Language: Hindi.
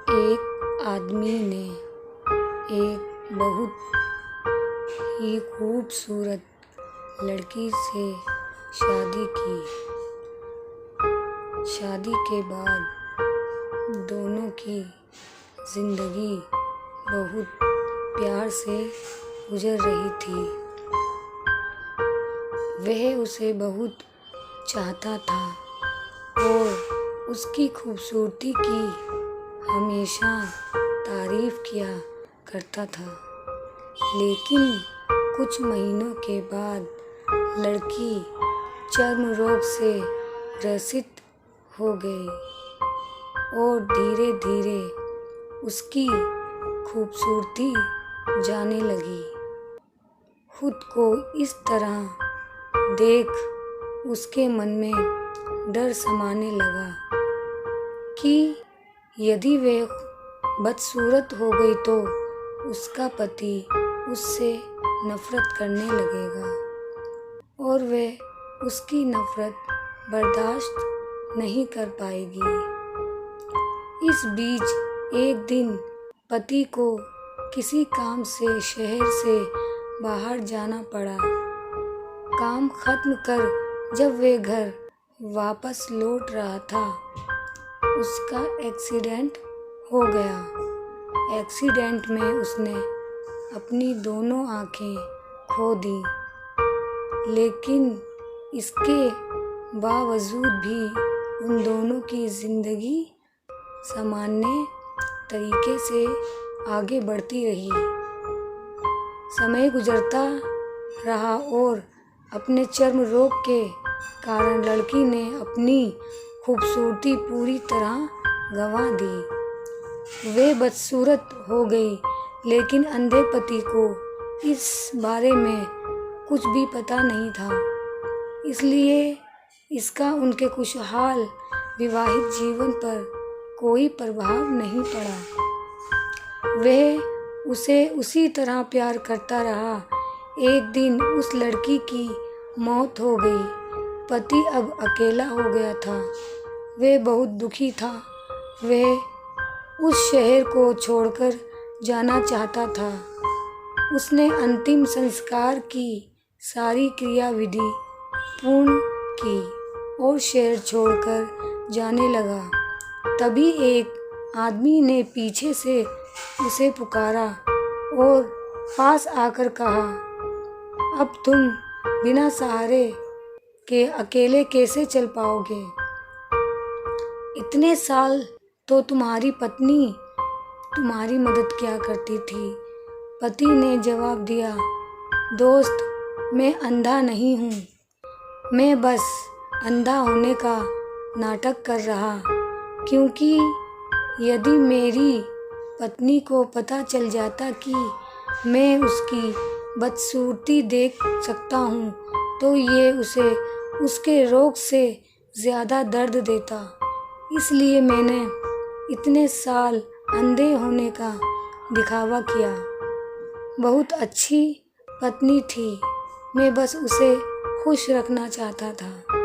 एक आदमी ने एक बहुत ही खूबसूरत लड़की से शादी की। शादी के बाद दोनों की ज़िंदगी बहुत प्यार से गुजर रही थी। वह उसे बहुत चाहता था और उसकी खूबसूरती की हमेशा तारीफ़ किया करता था। लेकिन कुछ महीनों के बाद लड़की चर्म रोग से ग्रसित हो गई और धीरे धीरे उसकी खूबसूरती जाने लगी। खुद को इस तरह देख उसके मन में डर समाने लगा कि यदि वह बदसूरत हो गई तो उसका पति उससे नफ़रत करने लगेगा और वह उसकी नफ़रत बर्दाश्त नहीं कर पाएगी। इस बीच एक दिन पति को किसी काम से शहर से बाहर जाना पड़ा। काम खत्म कर जब वह घर वापस लौट रहा था, उसका एक्सीडेंट हो गया। एक्सीडेंट में उसने अपनी दोनों आँखें खो दी, लेकिन इसके बावजूद भी उन दोनों की ज़िंदगी सामान्य तरीके से आगे बढ़ती रही। समय गुजरता रहा और अपने चर्म रोग के कारण लड़की ने अपनी खूबसूरती पूरी तरह गंवा दी। वे बदसूरत हो गई, लेकिन अंधे पति को इस बारे में कुछ भी पता नहीं था, इसलिए इसका उनके खुशहाल विवाहित जीवन पर कोई प्रभाव नहीं पड़ा। वह उसे उसी तरह प्यार करता रहा। एक दिन उस लड़की की मौत हो गई। पति अब अकेला हो गया था। वह बहुत दुखी था। वह उस शहर को छोड़कर जाना चाहता था। उसने अंतिम संस्कार की सारी क्रियाविधि पूर्ण की और शहर छोड़कर जाने लगा। तभी एक आदमी ने पीछे से उसे पुकारा और पास आकर कहा, अब तुम बिना सहारे के अकेले कैसे चल पाओगे? इतने साल तो तुम्हारी पत्नी तुम्हारी मदद किया करती थी। पति ने जवाब दिया, दोस्त, मैं अंधा नहीं हूँ। मैं बस अंधा होने का नाटक कर रहा, क्योंकि यदि मेरी पत्नी को पता चल जाता कि मैं उसकी बदसूरती देख सकता हूँ, तो ये उसे उसके रोग से ज़्यादा दर्द देता। इसलिए मैंने इतने साल अंधे होने का दिखावा किया। बहुत अच्छी पत्नी थी, मैं बस उसे खुश रखना चाहता था।